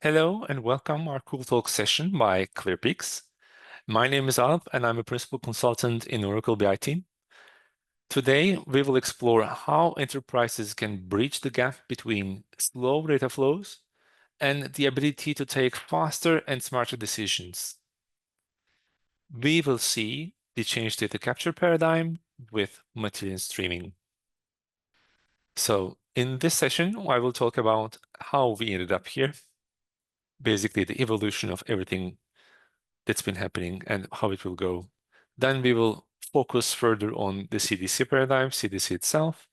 Hello and welcome our CoolTalks session by ClearPeaks. My name is Alp and I'm a principal consultant in Oracle BI team. Today, we will explore how enterprises can bridge the gap between slow data flows and the ability to take faster and smarter decisions. We will see the changed data capture paradigm with Matillion streaming. So in this session, I will talk about how we ended up here, basically the evolution of everything that's been happening and how it will go. Then we will focus further on the CDC paradigm, CDC itself,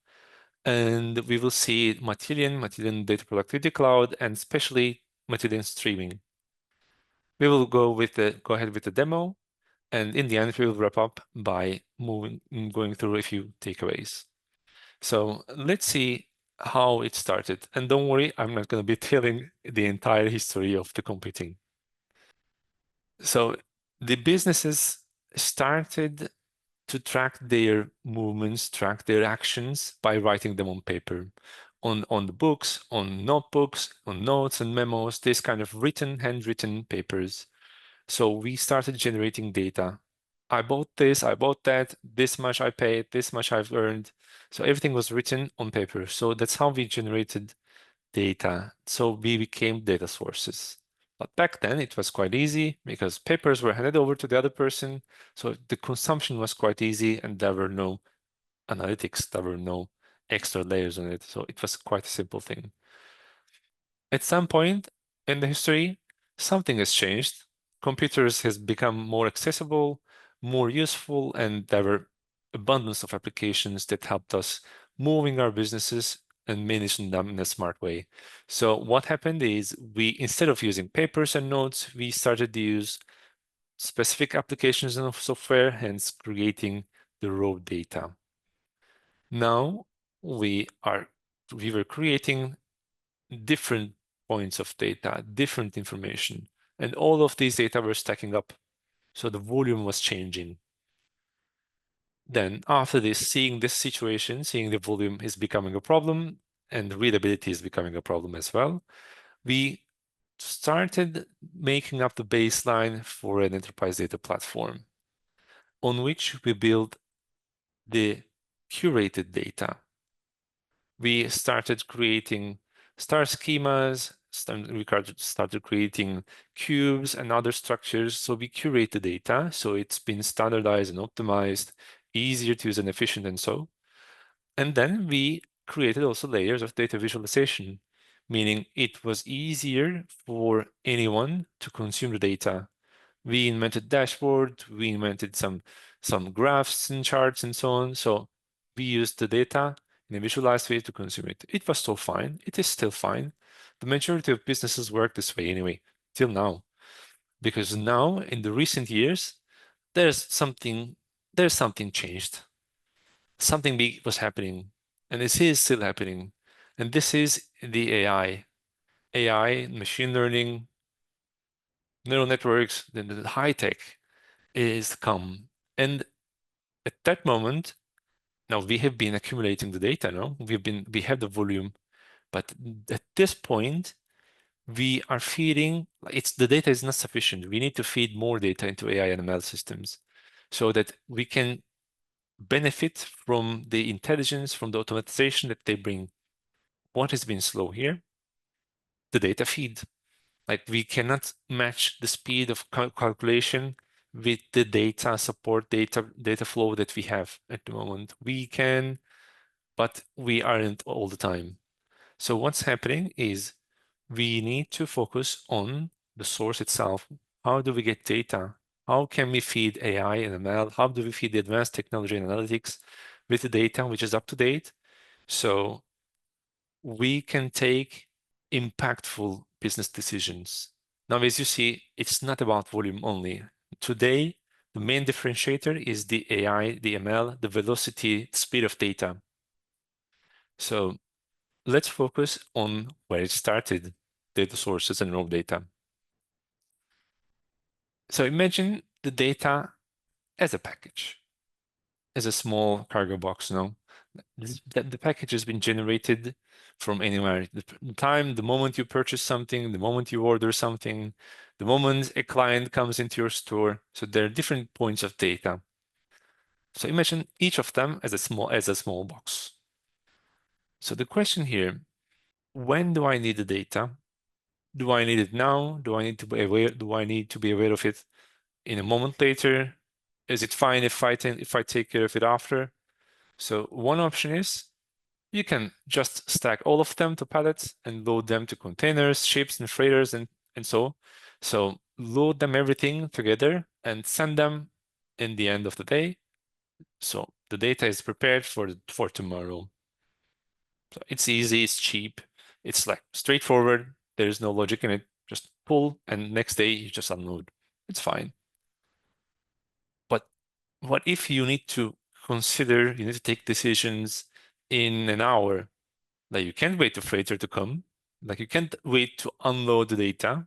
and we will see Matillion Data Productivity Cloud, and especially Matillion streaming. We will go ahead with the demo, and in the end, we will wrap up by going through a few takeaways. So let's see how it started. And don't worry, I'm not going to be telling the entire history of the computing. So the businesses started to track their movements, track their actions by writing them on paper, on the books, on notebooks, on notes and memos, this kind of handwritten papers. So we started generating data. I bought this, I bought that, this much I paid, this much I've earned. So everything was written on paper. So that's how we generated data. So we became data sources. But back then it was quite easy because papers were handed over to the other person. So the consumption was quite easy and there were no analytics, there were no extra layers on it. So it was quite a simple thing. At some point in the history, something has changed. Computers has become more accessible, more useful, and there were abundance of applications that helped us moving our businesses and managing them in a smart way. So what happened is instead of using papers and notes, we started to use specific applications of software, hence creating the raw data. Now we were creating different points of data, different information, and all of these data were stacking up. So the volume was changing. Then after this, seeing this situation, seeing the volume is becoming a problem and readability is becoming a problem as well, we started making up the baseline for an enterprise data platform on which we build the curated data. We started creating star schemas, we started creating cubes and other structures. So we curate the data. So it's been standardized and optimized, easier to use and efficient and so. And then we created also layers of data visualization, meaning it was easier for anyone to consume the data. We invented dashboard, we invented some graphs and charts and so on. So we used the data in a visualized way to consume it. It was still fine. It is still fine. The majority of businesses work this way anyway, till now. Because now, in the recent years, there's something changed. Something big was happening, and this is still happening. And this is the AI. AI, machine learning, neural networks, the high tech is come. And at that moment, now we have been accumulating the data, no? We have the volume, but at this point, we are feeding, the data is not sufficient. We need to feed more data into AI and ML systems so that we can benefit from the intelligence, from the automatization that they bring. What has been slow here? The data feed. Like we cannot match the speed of calculation with the data data flow that we have at the moment. We can, but we aren't all the time. So what's happening is we need to focus on the source itself. How do we get data? How can we feed AI and ML? How do we feed the advanced technology and analytics with the data which is up to date? So we can take impactful business decisions. Now, as you see, it's not about volume only. Today, the main differentiator is the AI, the ML, the velocity, speed of data. So let's focus on where it started, data sources and raw data. So imagine the data as a package, as a small cargo box, no? That the package has been generated from anywhere. The moment you purchase something, the moment you order something, the moment a client comes into your store. So there are different points of data. So imagine each of them as a small box. So the question here, when do I need the data? Do I need it now? Do I need to be aware? Do I need to be aware of it in a moment later? Is it fine if I take care of it after? So one option is you can just stack all of them to pallets and load them to containers, ships, and freighters, and so. So load them everything together and send them in the end of the day. So the data is prepared for tomorrow. So it's easy, it's cheap, it's like straightforward. There is no logic in it. Just pull, and next day you just unload. It's fine. But what if you need to you need to take decisions in an hour? Like you can't wait for freighter to come. Like you can't wait to unload the data.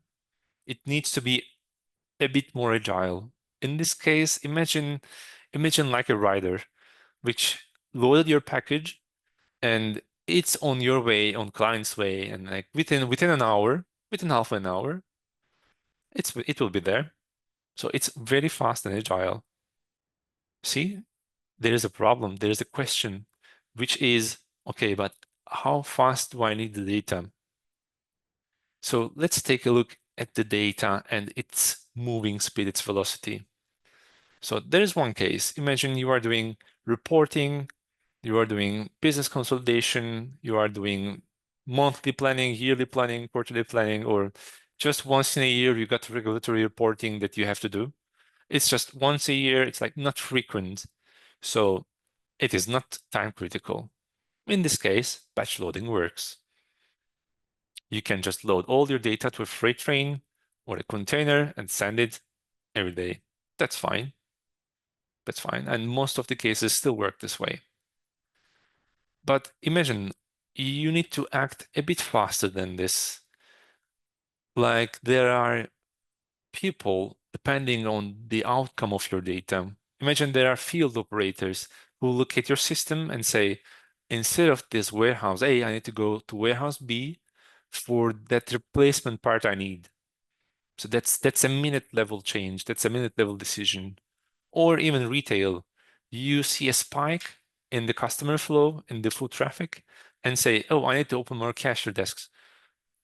It needs to be a bit more agile. In this case, imagine like a rider, which loaded your package and it's on your way, on client's way, and like within an hour, within half an hour, it will be there. So it's very fast and agile. See, there is a problem. There is a question, which is, okay, but how fast do I need the data? So let's take a look at the data and its moving speed, its velocity. So there's one case. Imagine you are doing reporting, you are doing business consolidation, you are doing monthly planning, yearly planning, quarterly planning, or just once in a year you got regulatory reporting that you have to do. It's just once a year, it's like not frequent. So it is not time critical. In this case, batch loading works. You can just load all your data to a freight train or a container and send it every day. That's fine. That's fine. And most of the cases still work this way. But imagine you need to act a bit faster than this. Like there are people depending on the outcome of your data. Imagine there are field operators who look at your system and say, instead of this warehouse A, I need to go to warehouse B for that replacement part I need. So that's a minute level change. That's a minute level decision. Or even retail, you see a spike in the customer flow, in the foot traffic, and say, oh, I need to open more cashier desks.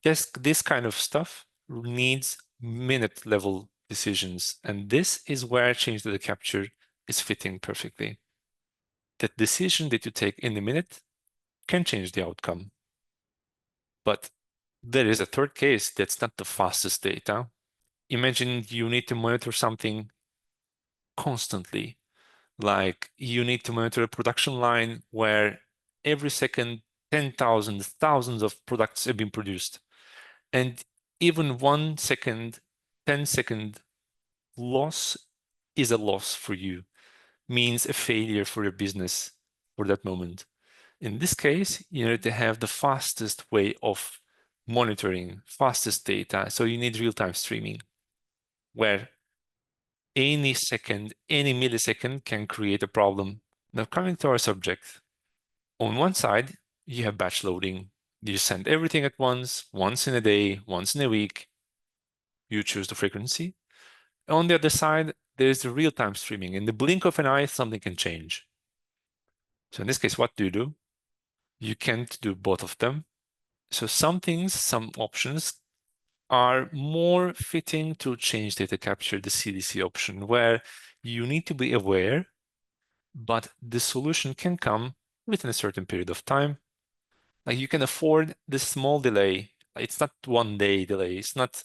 Just this kind of stuff needs minute level decisions. And this is where change data capture is fitting perfectly. That decision that you take in a minute can change the outcome. But there is a third case that's not the fastest data. Imagine you need to monitor something constantly. Like you need to monitor a production line where every second 10,000, thousands of products have been produced. And even 1 second, 10-second loss is a loss for you, means a failure for your business for that moment. In this case, you need to have the fastest way of monitoring, fastest data. So you need real-time streaming, where any second, any millisecond can create a problem. Now, coming to our subject, on one side, you have batch loading. You send everything at once in a day, once in a week. You choose the frequency. On the other side, there's the real-time streaming. In the blink of an eye, something can change. So in this case, what do? You can't do both of them. So some things, some options are more fitting to change data capture, the CDC option, where you need to be aware, but the solution can come within a certain period of time. Like you can afford this small delay. It's not 1 day delay. It's not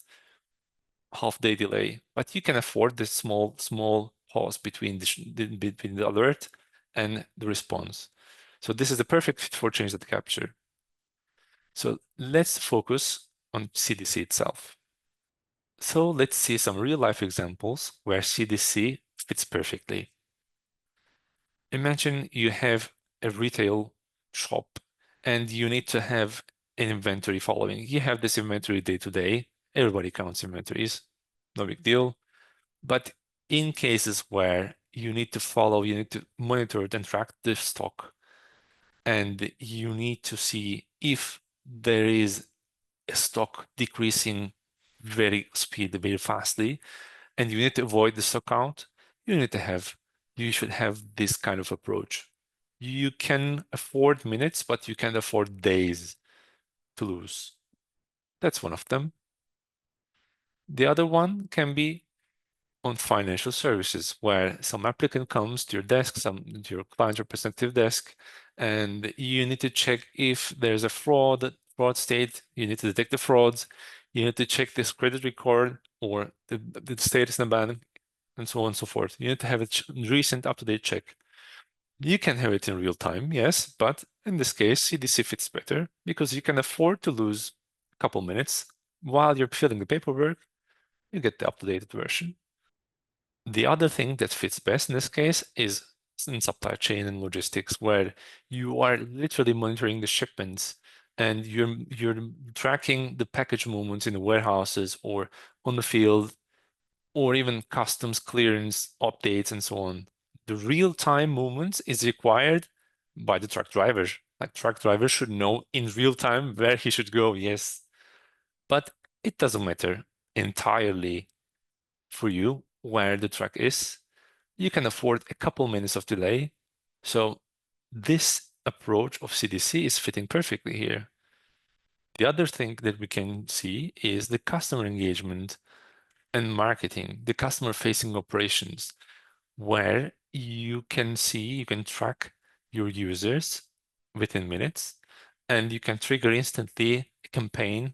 half-day delay, but you can afford this small pause between the alert and the response. So this is the perfect fit for change data capture. So let's focus on CDC itself. So let's see some real-life examples where CDC fits perfectly. Imagine you have a retail shop and you need to have an inventory following. You have this inventory day to day. Everybody counts inventories, no big deal. But in cases where you need to monitor and track the stock, and you need to see if there is a stock decreasing very fastly, and you need to avoid the stock count, you should have this kind of approach. You can afford minutes, but you can't afford days to lose. That's one of them. The other one can be on financial services, where some applicant comes to your desk, to your client representative desk, and you need to check if there's a fraud state. You need to detect the frauds. You need to check this credit record or the status in the bank, and so on and so forth. You need to have a recent up-to-date check. You can have it in real time, yes, but in this case, CDC fits better because you can afford to lose a couple minutes while you're filling the paperwork. You get the up-to-date version. The other thing that fits best in this case is in supply chain and logistics, where you are literally monitoring the shipments and you're tracking the package movements in the warehouses or on the field, or even customs clearance updates and so on. The real-time movements is required by the truck driver. Like truck driver should know in real time where he should go, yes. But it doesn't matter entirely for you where the truck is. You can afford a couple minutes of delay. So this approach of CDC is fitting perfectly here. The other thing that we can see is the customer engagement and marketing, the customer-facing operations, where you can track your users within minutes, and you can trigger instantly a campaign.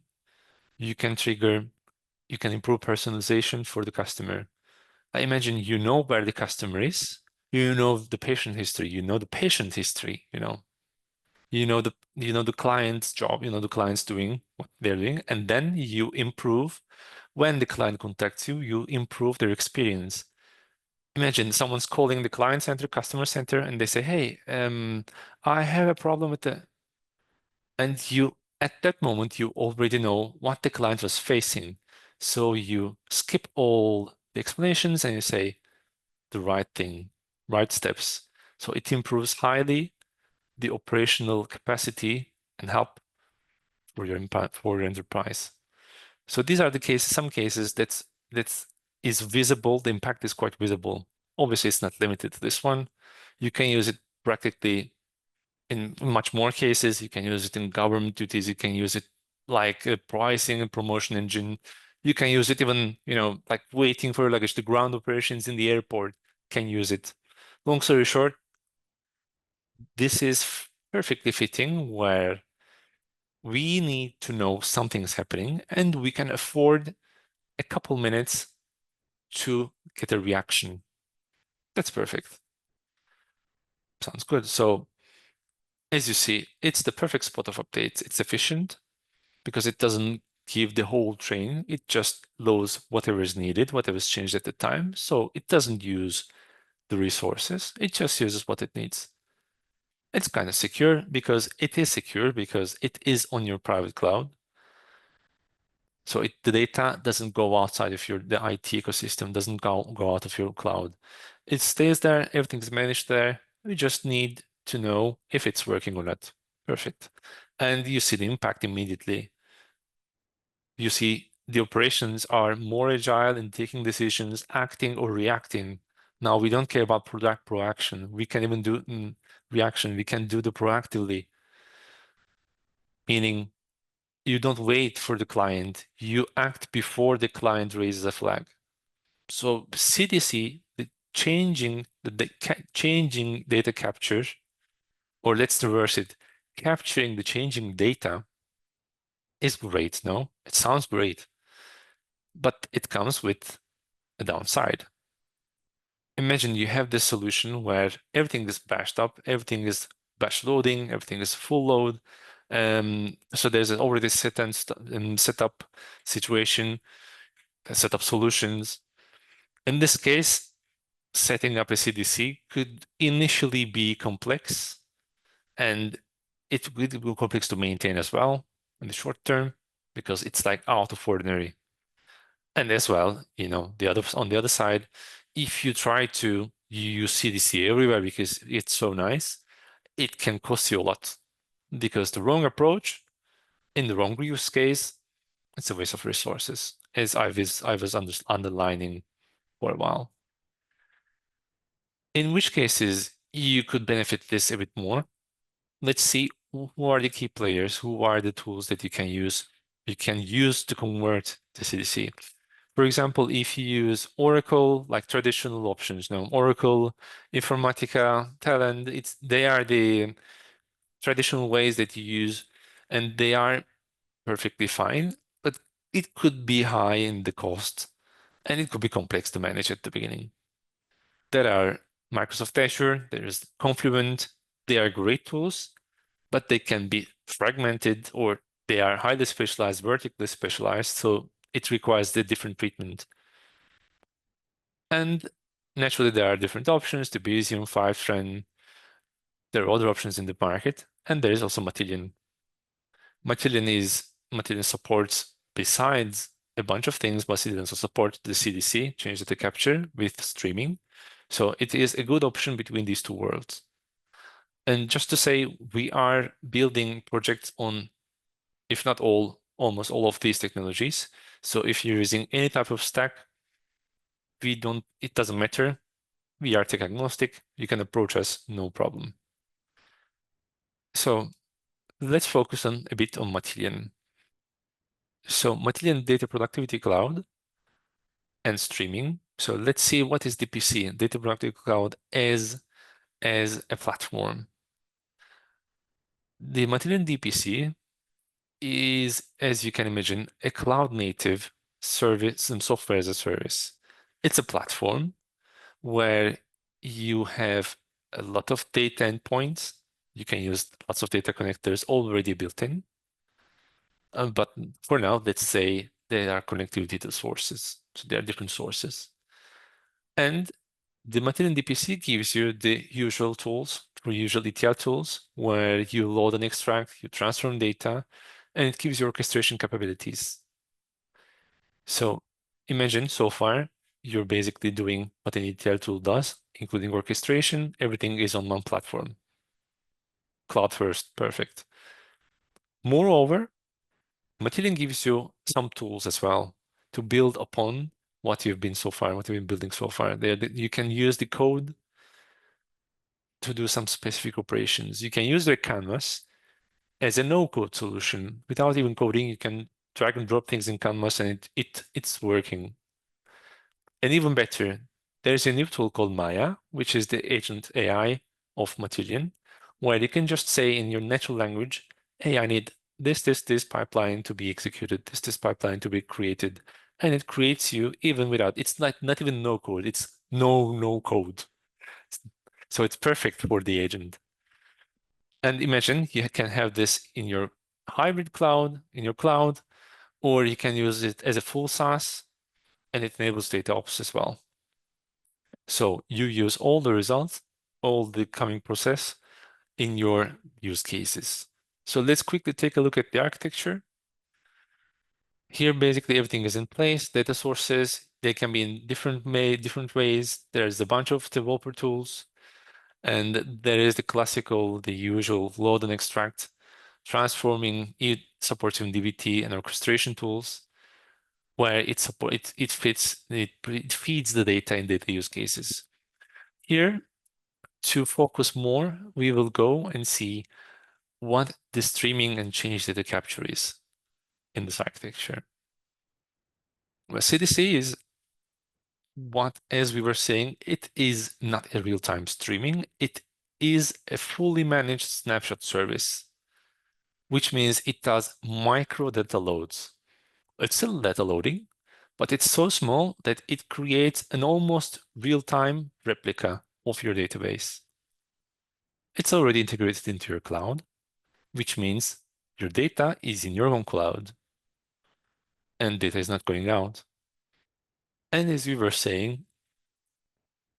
You can improve personalization for the customer. I imagine you know where the customer is, you know the patient history, you know the client's job, you know the client's doing what they're doing, and then you improve when the client contacts you, you improve their experience. Imagine someone's calling the client center, customer center, and they say, "Hey, I have a problem with the," and you at that moment you already know what the client was facing, so you skip all the explanations and you say the right thing, right steps. So it improves highly the operational capacity and help for your enterprise. So these are the cases, some cases that is visible. The impact is quite visible. Obviously, it's not limited to this one. You can use it practically in much more cases. You can use it in government duties. You can use it like a pricing and promotion engine. You can use it even, like waiting for luggage. The ground operations in the airport can use it. Long story short, this is perfectly fitting where we need to know something's happening and we can afford a couple minutes to get a reaction. That's perfect. Sounds good. So as you see, it's the perfect spot of updates. It's efficient because it doesn't give the whole train. It just loads whatever is needed, whatever is changed at the time. So it doesn't use the resources. It just uses what it needs. It's kind of secure because it is on your private cloud. So the data doesn't go outside of the IT ecosystem, doesn't go out of your cloud. It stays there, everything's managed there. We just need to know if it's working or not. Perfect. And you see the impact immediately. You see the operations are more agile in taking decisions, acting or reacting. Now we don't care about proaction. We can even do reaction. We can do the proactively, meaning you don't wait for the client. You act before the client raises a flag. So CDC, changing data capture, or let's reverse it, capturing the changing data is great. No, it sounds great, but it comes with a downside. Imagine you have this solution where everything is bashed up, everything is batch loading, everything is full load. So there's an already set up situation, set up solutions. In this case, setting up a CDC could initially be complex, and it will be complex to maintain as well in the short term because it's like out of ordinary. And as well, on the other side, if you try to use CDC everywhere because it's so nice, it can cost you a lot because the wrong approach in the wrong use case, it's a waste of resources, as I was underlining for a while. In which cases you could benefit this a bit more. Let's see who are the key players, who are the tools that you can use to convert the CDC. For example, if you use Oracle, like traditional options, Oracle, Informatica, Talent, they are the traditional ways that you use, and they are perfectly fine, but it could be high in the cost, and it could be complex to manage at the beginning. There are Microsoft Azure, there's Confluent. They are great tools, but they can be fragmented or they are highly specialized, vertically specialized, so it requires the different treatment. And naturally, there are different options, Debezium, Fivetran. There are other options in the market, and there is also Matillion. Matillion supports, besides a bunch of things, Matillion also supports the CDC, change data capture with streaming. So it is a good option between these two worlds. And just to say, we are building projects on, if not all, almost all of these technologies. So if you're using any type of stack, it doesn't matter. We are tech agnostic. You can approach us, no problem. So let's focus on a bit on Matillion. So Matillion Data Productivity Cloud and streaming. So let's see what is DPC, Data Productivity Cloud, as a platform. The Matillion DPC is, as you can imagine, a cloud native service and software as a service. It's a platform where you have a lot of data endpoints. You can use lots of data connectors already built in. But for now, let's say there are connectivity to sources. So there are different sources. And the Matillion DPC gives you the usual tools, or usual ETL tools, where you load and extract, you transform data, and it gives you orchestration capabilities. So imagine so far, you're basically doing what an ETL tool does, including orchestration. Everything is on one platform. Cloud first, perfect. Moreover, Matillion gives you some tools as well to build upon what you've been so far, what you've been building so far. You can use the code to do some specific operations. You can use the canvas as a no-code solution. Without even coding, you can drag and drop things in canvas and it's working. And even better, there's a new tool called Maya, which is the agent AI of Matillion, where you can just say in your natural language, hey, I need this pipeline to be executed, this pipeline to be created. And it creates you even without, it's not even no code, it's no code. So it's perfect for the agent. And imagine you can have this in your hybrid cloud, in your cloud, or you can use it as a full SaaS, and it enables data ops as well. So you use all the results, all the coming process in your use cases. So let's quickly take a look at the architecture. Here, basically everything is in place. Data sources, they can be in different ways. There's a bunch of developer tools, and there is the usual load and extract, transforming it, supporting DBT and orchestration tools, where it feeds the data in data use cases. Here, to focus more, we will go and see what the streaming and change data capture is in this architecture. Well, CDC is as we were saying, it is not a real-time streaming. It is a fully managed snapshot service, which means it does micro data loads. It's still data loading, but it's so small that it creates an almost real-time replica of your database. It's already integrated into your cloud, which means your data is in your own cloud and data is not going out. And as we were saying,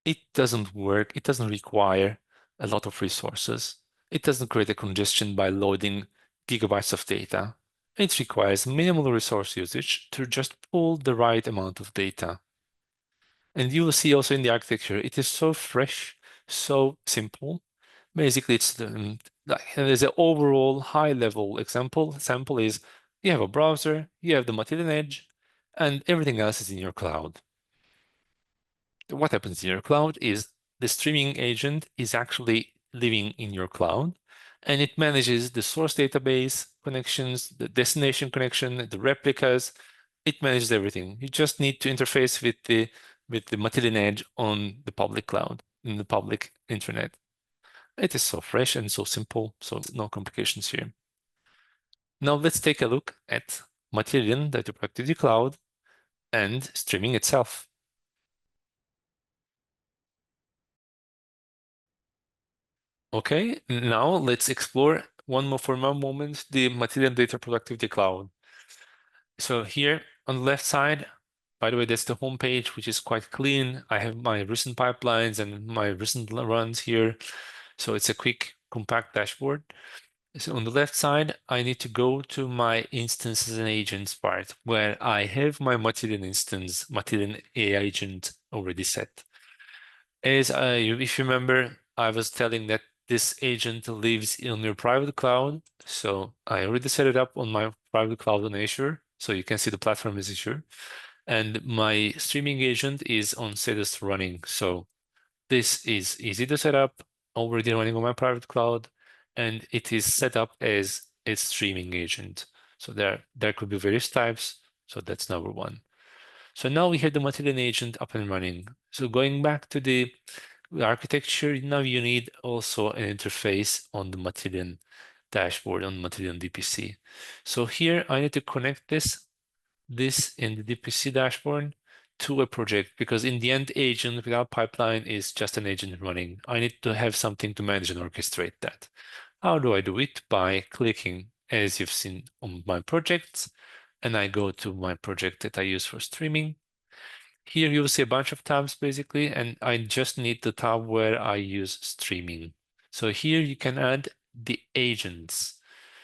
it doesn't work, it doesn't require a lot of resources. It doesn't create a congestion by loading gigabytes of data. It requires minimal resource usage to just pull the right amount of data. And you will see also in the architecture, it is so fresh, so simple, Basically, it's like there's an overall high-level example. Sample is you have a browser, you have the Matillion Edge, and everything else is in your cloud. What happens in your cloud is the streaming agent is actually living in your cloud, and it manages the source database connections, the destination connection, the replicas. It manages everything. You just need to interface with the Matillion Edge on the public cloud, in the public internet. It is so fresh and so simple, so no complications here. Now let's take a look at Matillion Data Productivity Cloud and streaming itself. Okay, now let's explore for one moment the Matillion Data Productivity Cloud. So here on the left side, by the way, that's the home page, which is quite clean. I have my recent pipelines and my recent runs here. So it's a quick, compact dashboard. So on the left side, I need to go to my instances and agents part where I have my Matillion instance, Matillion AI agent already set. If you remember, I was telling that this agent lives in your private cloud. So I already set it up on my private cloud on Azure. So you can see the platform is Azure. And my streaming agent is on status running. So this is easy to set up, already running on my private cloud, and it is set up as a streaming agent. So there could be various types. So that's number one. So now we have the Matillion agent up and running. So going back to the architecture, now you need also an interface on the Matillion dashboard on Matillion DPC. So here I need to connect this in the DPC dashboard to a project because in the end, agent without pipeline is just an agent running. I need to have something to manage and orchestrate that. How do I do it? By clicking, as you've seen on my projects, and I go to my project that I use for streaming. Here you'll see a bunch of tabs basically, and I just need the tab where I use streaming. So here you can add the agents,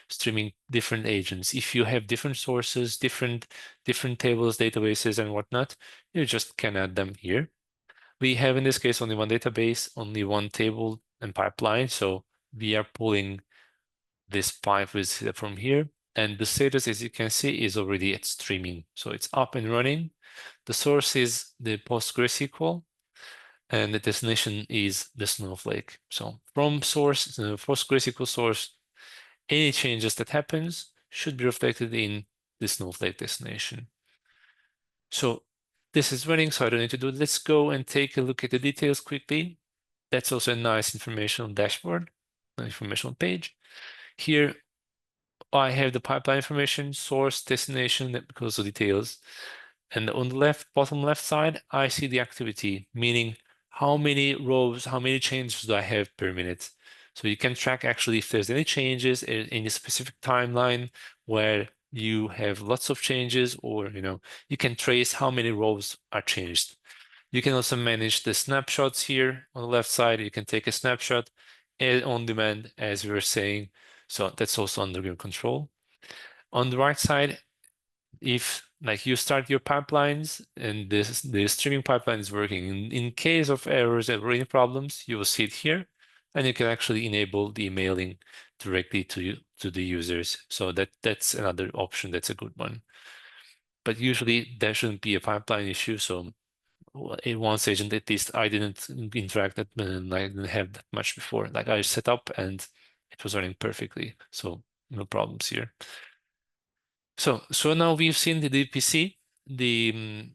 streaming different agents. If you have different sources, different tables, databases, and whatnot, you just can add them here. We have in this case only one database, only one table and pipeline. So we are pulling this pipe from here. And the status, as you can see, is already at streaming. So it's up and running. The source is the PostgreSQL, and the destination is the Snowflake. So from source, the PostgreSQL source, any changes that happens should be reflected in the Snowflake destination. So this is running, so I don't need to do it. Let's go and take a look at the details quickly. That's also a nice informational dashboard, informational page. Here I have the pipeline information, source, destination, that because of details. And on the bottom left side, I see the activity, meaning how many rows, how many changes do I have per minute. So you can track actually if there's any changes in any specific timeline where you have lots of changes, or you can trace how many rows are changed. You can also manage the snapshots here on the left side. You can take a snapshot on demand, as we were saying. So that's also under your control. On the right side, if like you start your pipelines and the streaming pipeline is working, in case of errors or any problems, you will see it here, and you can actually enable the emailing directly to the users. So that's another option. That's a good one. But usually there shouldn't be a pipeline issue. So in one agent, at least I didn't interact that and I didn't have that much before. Like I set up and it was running perfectly. So no problems here. So now we've seen the DPC, the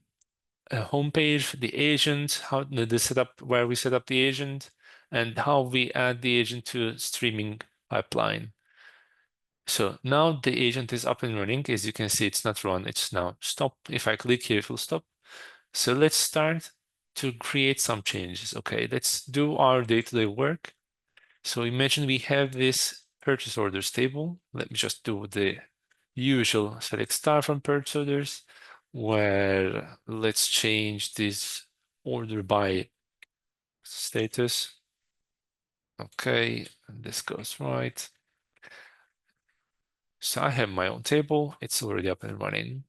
homepage, the agent, how the setup, where we set up the agent, and how we add the agent to streaming pipeline. So now the agent is up and running. As you can see, it's not run, it's now stop. If I click here, it will stop. So let's start to create some changes. Okay, let's do our day-to-day work. So imagine we have this purchase orders table. Let me just do the usual select star from purchase orders, where let's change this order by status. Okay, and this goes right. So I have my own table. It's already up and running.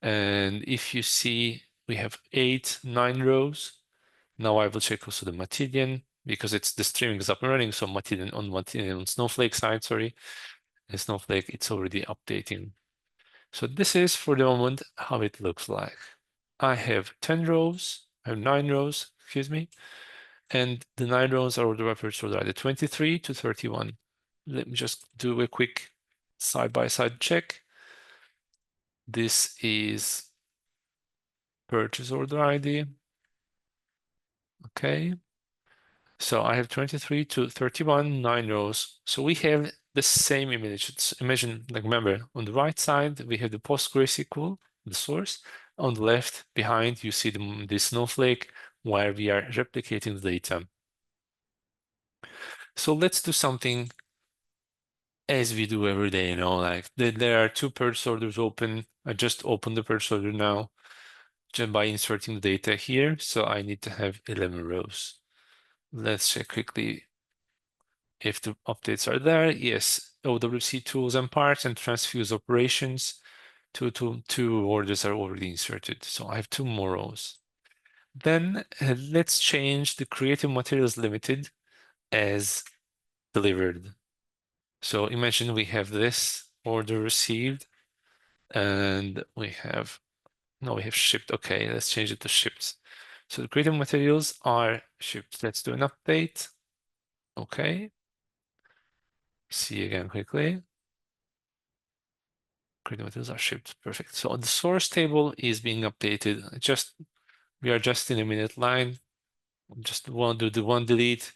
And if you see, we have 9 rows. Now I will check also the Matillion. because it's the streaming is up and running. So Matillion on Snowflake side, sorry, in Snowflake, it's already updating. So this is for the moment how it looks like. I have 10 rows, I have 9 rows, excuse me, and the 9 rows are order by purchase order either 23 to 31. Let me just do a quick side-by-side check. This is purchase order ID. Okay. So I have 23 to 31, 9 rows. So we have the same image. Imagine, like, remember, on the right side, we have the PostgreSQL, the source. On the left, behind, you see the Snowflake where we are replicating the data. So let's do something as we do every day, like there are 2 purchase orders open. I just opened the purchase order now just by inserting the data here. So I need to have 11 rows. Let's check quickly if the updates are there. Yes, OWC tools and parts and transfuse operations. Two orders are already inserted. So I have 2 more rows. Then let's change the creative materials limited as delivered. So imagine we have this order received and we have shipped. Okay, let's change it to shipped. So the creative materials are shipped. Let's do an update. Okay. See again quickly. Creative materials are shipped. Perfect. So the source table is being updated. We are just in a minute line. Just want to do the one delete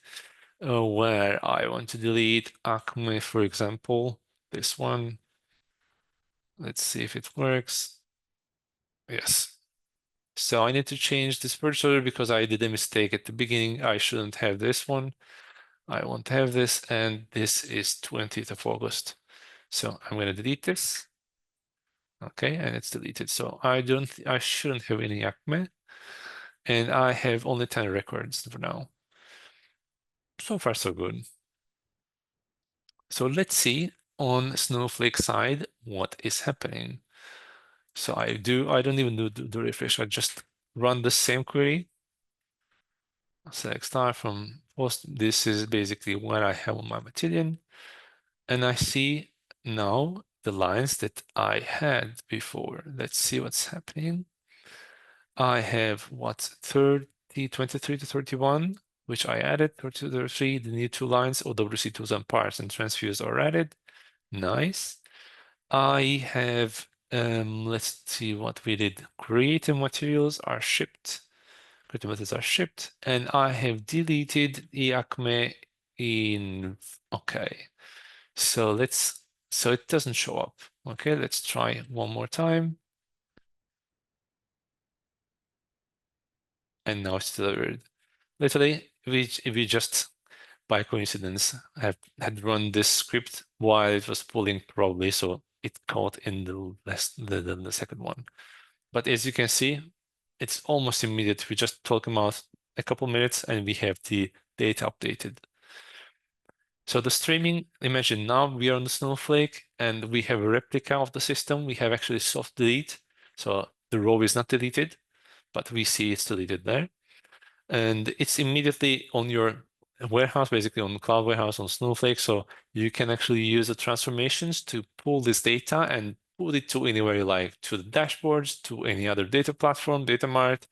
where I want to delete Acme, for example. This one. Let's see if it works. Yes. So I need to change this purchase order because I did a mistake at the beginning. I shouldn't have this one. I won't have this, and this is 20th of August. So I'm going to delete this. Okay, and it's deleted. So I shouldn't have any Acme, and I have only 10 records for now. So far, so good. So let's see on Snowflake side what is happening. So I don't even do the refresh. I just run the same query. Select star from post. This is basically what I have on my Matillion. And I see now the lines that I had before. Let's see what's happening. I have what 23 to 31, which I added, 32 to 33, the new 2 lines, OWC tools and parts and transfuse are added. Nice. I have, let's see what we did. Creative materials are shipped. Creative materials are shipped. And I have deleted Acme in, okay. So it doesn't show up. Okay, let's try one more time. And now it's delivered. Literally, we just by coincidence had run this script while it was pulling probably, so it caught in the second one. But as you can see, it's almost immediate. We just talk about a couple minutes and we have the data updated. So the streaming, imagine now we are on the Snowflake and we have a replica of the system. We have actually soft delete. So the row is not deleted, but we see it's deleted there. And it's immediately on your warehouse, basically on the cloud warehouse on Snowflake. So you can actually use the transformations to pull this data and put it to anywhere you like, to the dashboards, to any other data platform, data mart.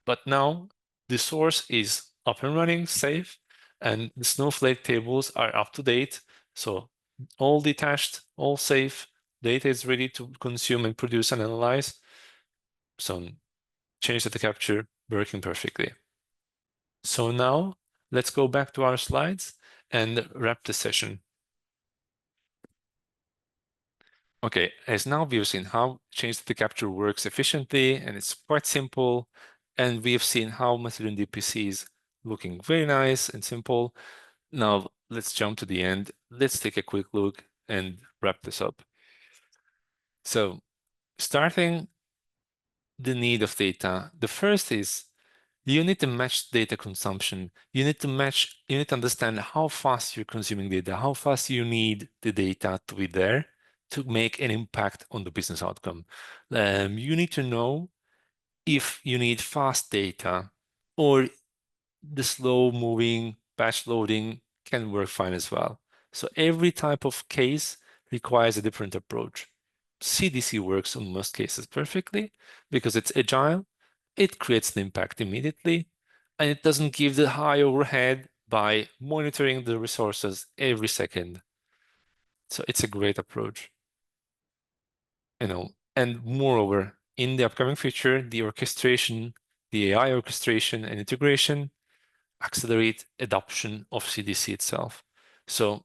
But now the source is up and running, safe, and the Snowflake tables are up to date. So all detached, all safe, data is ready to consume and produce and analyze. So change data capture working perfectly. So now let's go back to our slides and wrap the session. Okay, as now we've seen how change data capture works efficiently and it's quite simple. And we've seen how Matillion DPC is looking very nice and simple. Now let's jump to the end. Let's take a quick look and wrap this up. So starting the need of data, the first is you need to match data consumption. You need to understand how fast you're consuming data, how fast you need the data to be there to make an impact on the business outcome. You need to know if you need fast data or the slow moving batch loading can work fine as well. So every type of case requires a different approach. CDC works on most cases perfectly because it's agile, it creates an impact immediately, and it doesn't give the high overhead by monitoring the resources every second. So it's a great approach, and moreover, in the upcoming future, the orchestration, the AI orchestration and integration accelerate adoption of CDC itself. So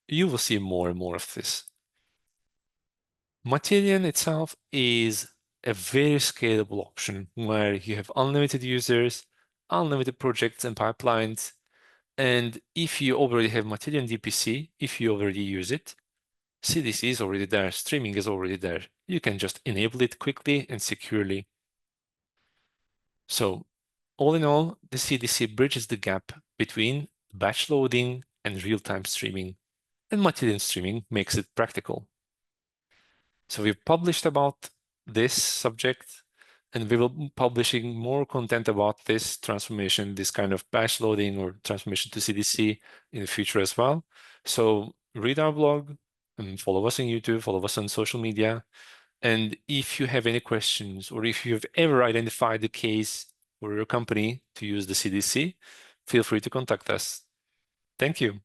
you will see more and more of this. Matillion itself is a very scalable option where you have unlimited users, unlimited projects and pipelines. And if you already have Matillion DPC, if you already use it, CDC is already there, streaming is already there. You can just enable it quickly and securely. So all in all, the CDC bridges the gap between batch loading and real-time streaming, and Matillion streaming makes it practical. So we've published about this subject, and we will be publishing more content about this transformation, this kind of batch loading or transformation to CDC in the future as well. So read our blog and follow us on YouTube, follow us on social media. And if you have any questions or if you've ever identified the case for your company to use the CDC, feel free to contact us. Thank you.